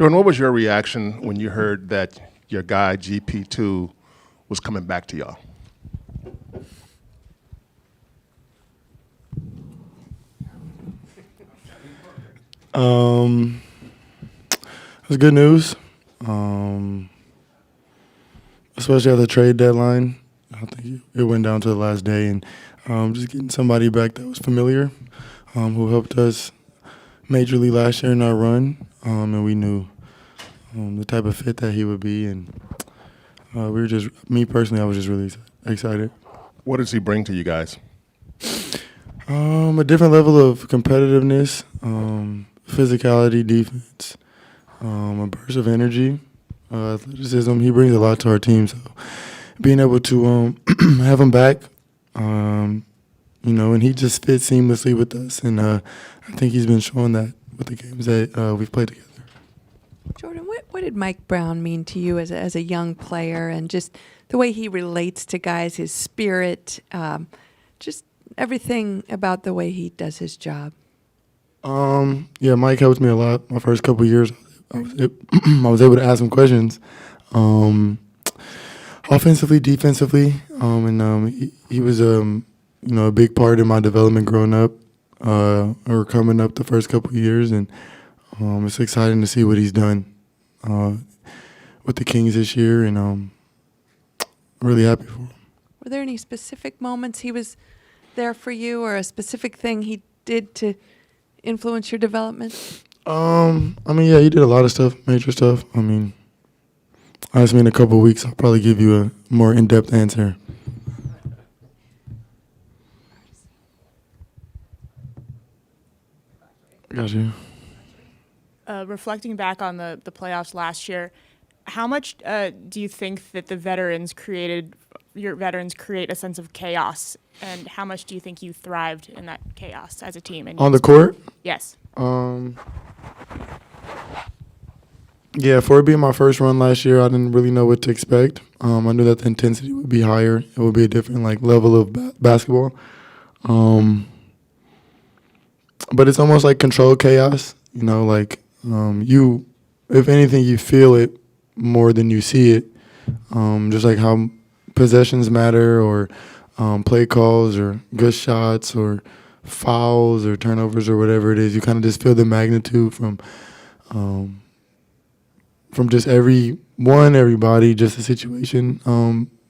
Jordan, what was your reaction when you heard that your guy, GP2, was coming back to y'all? It was good news, especially at the trade deadline. I think it went down to the last day, and just getting somebody back that was familiar, who helped us majorly last year in our run, and we knew the type of fit that he would be, and me personally, I was just really excited. What does he bring to you guys? A different level of competitiveness, physicality, defense, a burst of energy, athleticism. He brings a lot to our team. So being able to have him back, and he just fits seamlessly with us. And I think he's been showing that with the games that we've played together. Jordan, what did Mike Brown mean to you as a young player, and just the way he relates to guys, his spirit, just everything about the way he does his job? Mike helped me a lot. My first couple of years, I was able to ask him questions, offensively, defensively, and he was a big part in my development growing up, or coming up the first couple of years, and it's exciting to see what he's done with the Kings this year, and I'm really happy for him. Were there any specific moments he was there for you, or a specific thing he did to influence your development? He did a lot of stuff, major stuff. Ask me in a couple of weeks, I'll probably give you a more in-depth answer. Got you. Reflecting back on the playoffs last year, how much do you think that your veterans create a sense of chaos, and how much do you think you thrived in that chaos as a team? On the court? Yes. For it being my first run last year, I didn't really know what to expect. I knew that the intensity would be higher. It would be a different level of basketball. But it's almost like controlled chaos. If anything, you feel it more than you see it. Just like how possessions matter, or play calls, or good shots, or fouls, or turnovers, or whatever it is. You kind of just feel the magnitude from just everybody, just the situation.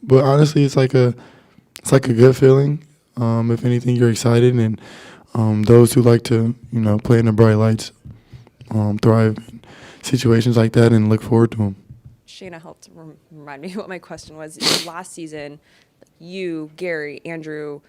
But honestly, it's like a good feeling. If anything, you're excited, and those who like to play in the bright lights thrive in situations like that and look forward to them. Shayna helped remind me what my question was. Last season, you, Gary, Andrew,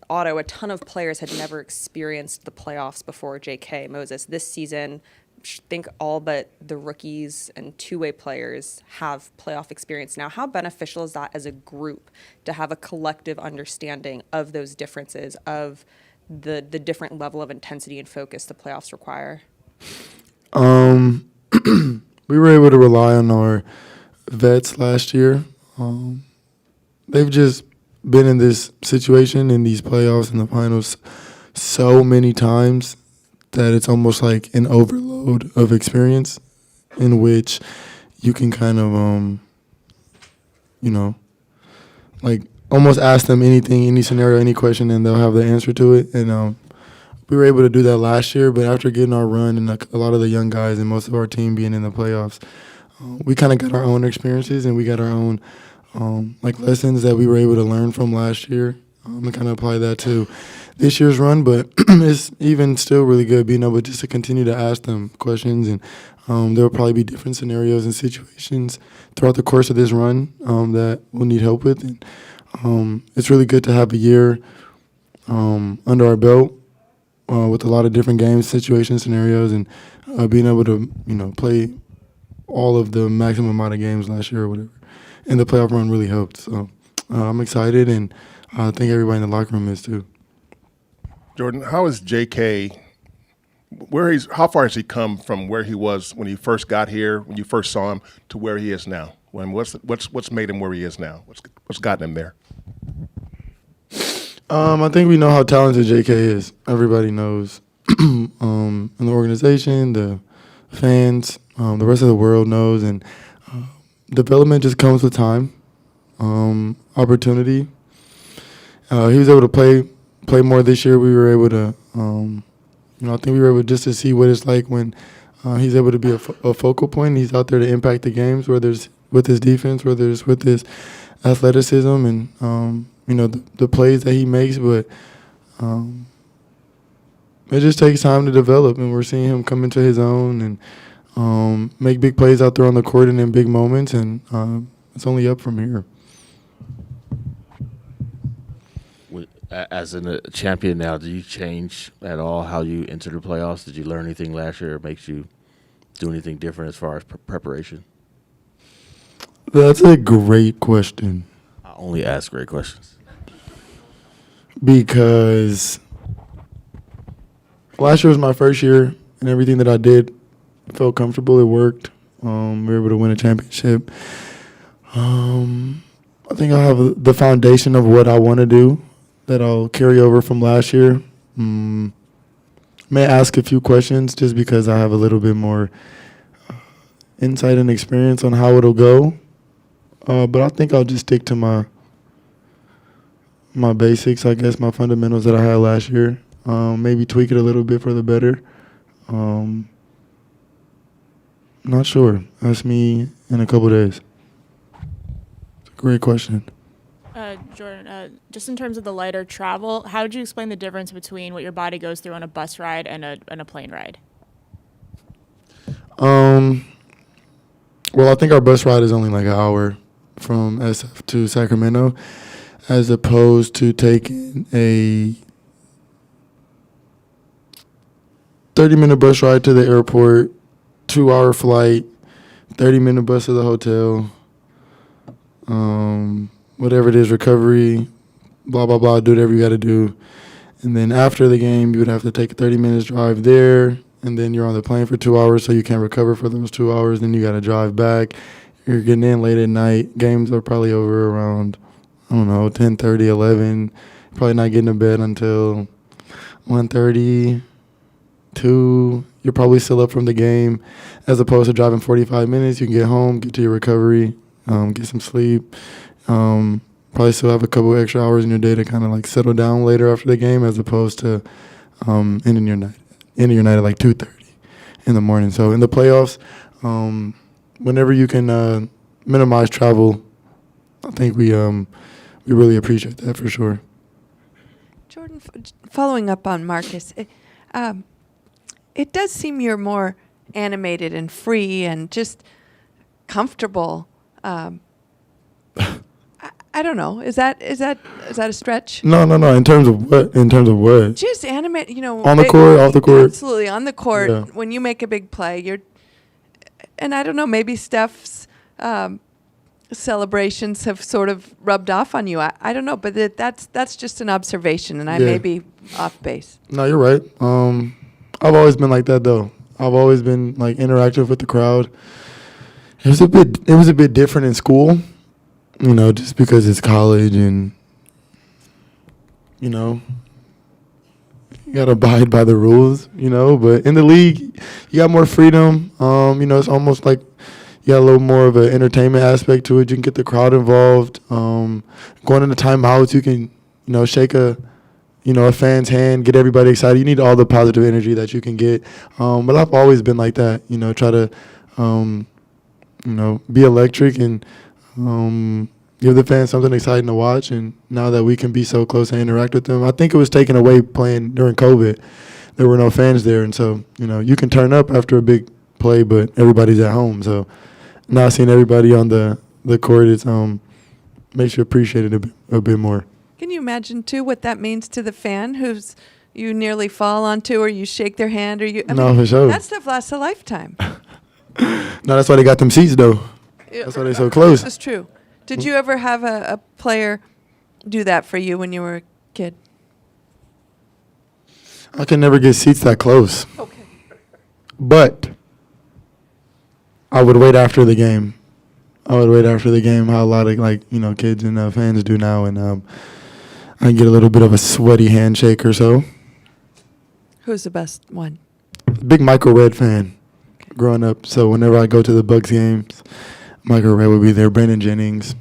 Otto, a ton of players had never experienced the playoffs before. J.K., Moses. This season, I think all but the rookies and two-way players have playoff experience now. How beneficial is that as a group to have a collective understanding of those differences, of the different level of intensity and focus the playoffs require? We were able to rely on our vets last year. They've just been in this situation in these playoffs and the finals so many times that it's almost like an overload of experience in which you can kind of, almost ask them anything, any scenario, any question, and they'll have the answer to it. And we were able to do that last year, but after getting our run and a lot of the young guys and most of our team being in the playoffs, we kind of got our own experiences, and we got our own lessons that we were able to learn from last year, and kind of apply that to this year's run. But it's even still really good being able just to continue to ask them questions, and there will probably be different scenarios and situations throughout the course of this run that we'll need help with. And it's really good to have a year under our belt with a lot of different games, situations, scenarios, and being able to play all of the maximum amount of games last year or whatever. And the playoff run really helped. So I'm excited, and I think everybody in the locker room is too. Jordan, how is J.K. How far has he come from where he was when he first got here, when you first saw him, to where he is now? What's made him where he is now? What's gotten him there? I think we know how talented J.K. is. Everybody knows in the organization, the fans, the rest of the world knows, and development just comes with time, opportunity. He was able to play more this year. We were able to, I think we were able just to see what it's like when he's able to be a focal point. He's out there to impact the games, whether it's with his defense, whether it's with his athleticism, and the plays that he makes. But it just takes time to develop, and we're seeing him come into his own and make big plays out there on the court and in big moments, and it's only up from here. As a champion now, do you change at all how you enter the playoffs? Did you learn anything last year, or makes you do anything different as far as preparation? That's a great question. I only ask great questions. Because last year was my first year, and everything that I did felt comfortable. It worked. We were able to win a championship. I think I have the foundation of what I want to do that I'll carry over from last year. May ask a few questions just because I have a little bit more insight and experience on how it'll go. But I think I'll just stick to my basics, I guess, my fundamentals that I had last year. Maybe tweak it a little bit for the better. Not sure. Ask me in a couple days. It's a great question. Jordan, just in terms of the lighter travel, how would you explain the difference between what your body goes through on a bus ride and a plane ride? Well, I think our bus ride is only like an hour from SF to Sacramento, as opposed to taking a 30-minute bus ride to the airport, 2-hour flight, 30-minute bus to the hotel, whatever it is, recovery, blah, blah, blah, do whatever you got to do. And then after the game, you would have to take a 30 minutes drive there, and then you're on the plane for 2 hours, so you can't recover for those 2 hours. Then you got to drive back. You're getting in late at night. Games are probably over around, 10:30, 11. Probably not getting to bed until 1:30, 2. You're probably still up from the game. As opposed to driving 45 minutes, you can get home, get to your recovery, get some sleep. Probably still have a couple extra hours in your day to kind of like settle down later after the game, as opposed to ending your night at like 2:30 in the morning. So in the playoffs, whenever you can minimize travel, I think we really appreciate that for sure. Jordan, following up on Marcus, it does seem you're more animated and free and just comfortable. I don't know. Is that a stretch? No. In terms of what? Just animate. On the court, off the court. Absolutely, on the court. Yeah. When you make a big play, and I don't know. Maybe Steph's celebrations have sort of rubbed off on you. I don't know, but that's just an observation, and I may be off base. No, you're right. I've always been like that though. I've always been like interactive with the crowd. It was a bit different in school, just because it's college and you gotta abide by the rules, But in the league, you got more freedom. It's almost like you got a little more of an entertainment aspect to it. You can get the crowd involved. Going into timeouts, you can, shake a fan's hand, get everybody excited. You need all the positive energy that you can get. But I've always been like that. Try to, be electric and give the fans something exciting to watch. And now that we can be so close and interact with them, I think it was taken away playing during COVID. There were no fans there, and so you can turn up after a big play, but everybody's at home. So now seeing everybody on the court, it's makes you appreciate it a bit more. Can you imagine too what that means to the fan who's you nearly fall onto, or you shake their hand, or you? For sure. That stuff lasts a lifetime. No, that's why they got them seats though. That's why they're so close. That's true. Did you ever have a player do that for you when you were a kid? I can never get seats that close. Okay. But I would wait after the game. How a lot of kids and fans do now, and I get a little bit of a sweaty handshake or so. Who's the best one? Big Michael Redd fan. Okay. growing up. So whenever I go to the Bucks games, Michael Ray would be there, Brandon Jennings,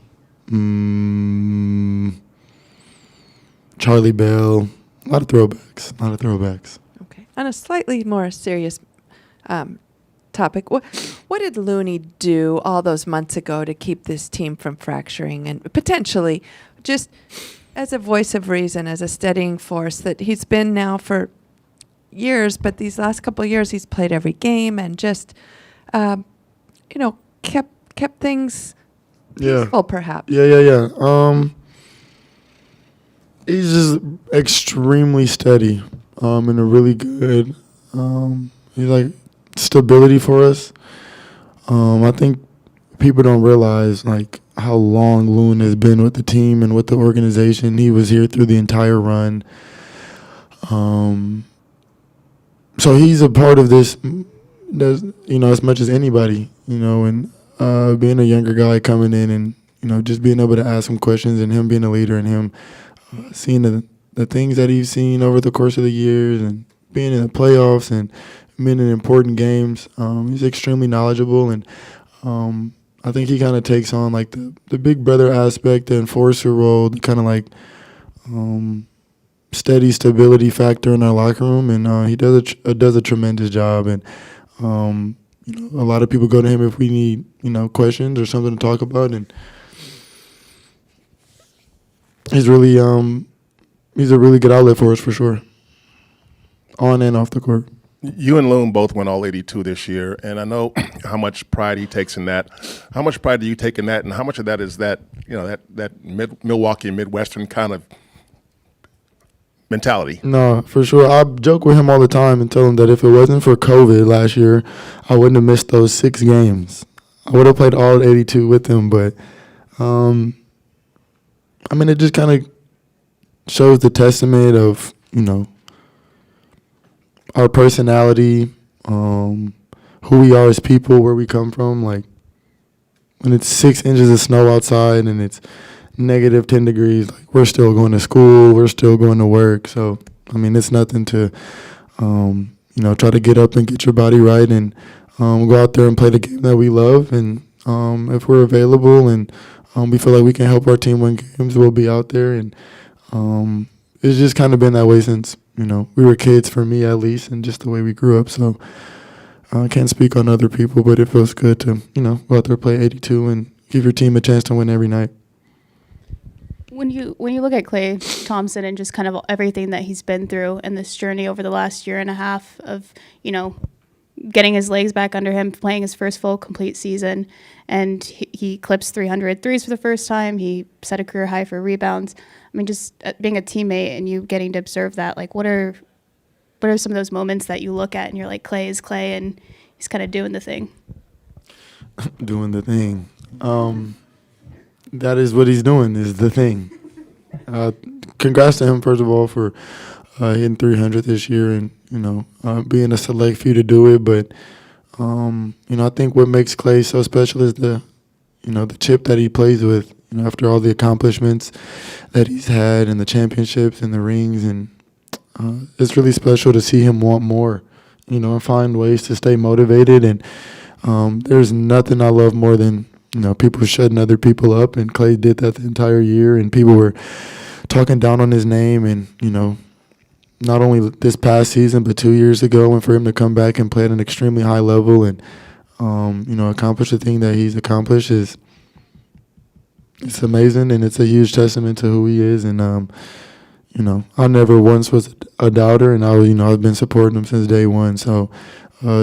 Charlie Bell, a lot of throwbacks. Okay. On a slightly more serious topic, what did Looney do all those months ago to keep this team from fracturing and potentially just as a voice of reason, as a steadying force that he's been now for years, but these last couple of years he's played every game and just, kept things peaceful, perhaps. Yeah. He's just extremely steady, and a really good, he's like stability for us. I think people don't realize like how long Loon has been with the team and with the organization. He was here through the entire run. So he's a part of this, as much as anybody, and being a younger guy coming in and, just being able to ask him questions and him being a leader and him seeing the things that he's seen over the course of the years and being in the playoffs and being in important games. He's extremely knowledgeable, and I think he kind of takes on like the big brother aspect, the enforcer role, the kind of like steady stability factor in our locker room, and he does a tremendous job. And a lot of people go to him if we need questions or something to talk about, and he's a really good outlet for us for sure, on and off the court. You and Loon both went all 82 this year, and I know how much pride he takes in that. How much pride do you take in that, and how much of that is that Milwaukee Midwestern kind of mentality? No, for sure. I joke with him all the time and tell him that if it wasn't for COVID last year, I wouldn't have missed those 6 games. I would have played all 82 with him, but it just kind of shows the testament of, our personality, who we are as people, where we come from. Like, when it's 6 inches of snow outside and it's negative 10 degrees, like, we're still going to school, we're still going to work. So, it's nothing to, try to get up and get your body right and go out there and play the game that we love. And if we're available and we feel like we can help our team win games, we'll be out there. And it's just kind of been that way since, we were kids, for me at least, and just the way we grew up. So I can't speak on other people, but it feels good to, go out there, play 82, and give your team a chance to win every night. When you look at Klay Thompson and just kind of everything that he's been through in this journey over the last year and a half of, getting his legs back under him, playing his first full complete season, and he clips 300 threes for the first time. He set a career high for rebounds. Just being a teammate and you getting to observe that, like, what are some of those moments that you look at and you're like, Klay is Klay and he's kind of doing the thing? Doing the thing. That is what he's doing, is the thing. Congrats to him, first of all, for hitting 300 this year and, being a select few to do it. But, I think what makes Klay so special is the chip that he plays with, after all the accomplishments that he's had and the championships and the rings. And it's really special to see him want more, and find ways to stay motivated. And there's nothing I love more than, people shutting other people up. And Klay did that the entire year, and people were talking down on his name. And, not only this past season, but 2 years ago, and for him to come back and play at an extremely high level and, accomplish the thing that he's accomplished it's amazing, and it's a huge testament to who he is. And, I never once was a doubter, and I've been supporting him since day one. So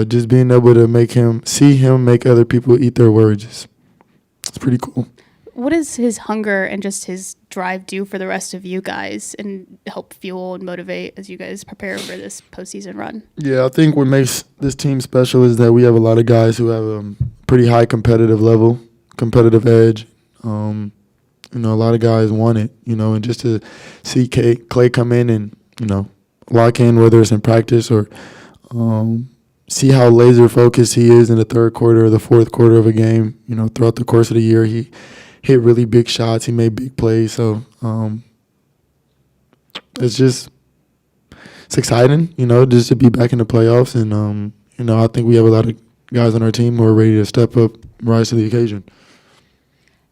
just being able to see him make other people eat their words, it's pretty cool. What does his hunger and just his drive do for the rest of you guys and help fuel and motivate as you guys prepare for this postseason run? Yeah, I think what makes this team special is that we have a lot of guys who have a pretty high competitive level, competitive edge. A lot of guys want it, and just to see Klay come in and, lock in, whether it's in practice or see how laser focused he is in the third quarter or the fourth quarter of a game, throughout the course of the year. He hit really big shots. He made big plays. So it's exciting, just to be back in the playoffs. And, I think we have a lot of guys on our team who are ready to step up, rise to the occasion.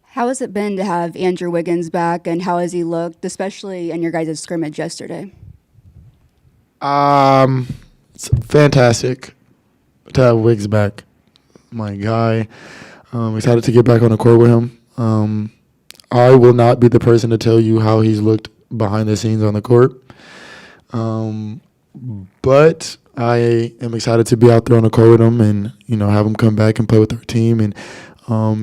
How has it been to have Andrew Wiggins back, and how has he looked, especially in your guys' scrimmage yesterday? It's fantastic to have Wiggs back. My guy. Excited to get back on the court with him. I will not be the person to tell you how he's looked behind the scenes on the court. But I am excited to be out there on the court with him and, have him come back and play with our team. And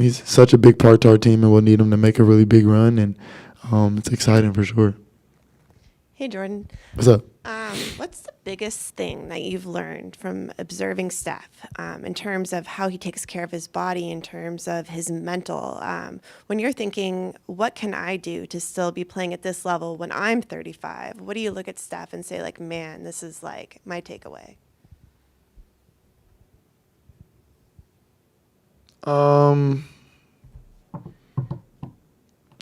he's such a big part to our team, and we'll need him to make a really big run. And it's exciting for sure. Hey, Jordan. What's up? What's the biggest thing that you've learned from observing Steph in terms of how he takes care of his body, in terms of his mental? When you're thinking, what can I do to still be playing at this level when I'm 35? What do you look at Steph and say, like, man, this is like my takeaway?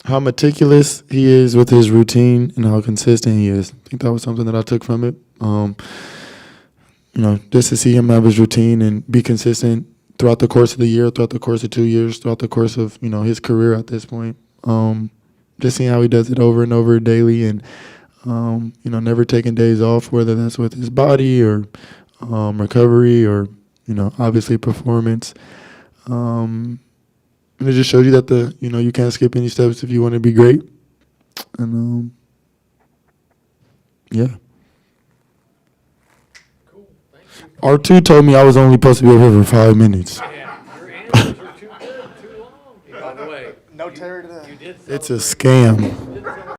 How meticulous he is with his routine and how consistent he is. I think that was something that I took from it. Just to see him have his routine and be consistent throughout the course of the year, throughout the course of 2 years, throughout the course of, his career at this point. Just seeing how he does it over and over daily and, never taking days off, whether that's with his body or recovery or, obviously performance. And it just shows you that you can't skip any steps if you want to be great. And yeah. Cool. Thank you. R2 told me I was only supposed to be over here for 5 minutes. Yeah, your answers are too good, too long. By the way, No terror to that. you did It's a celebrate- scam. you did celebrate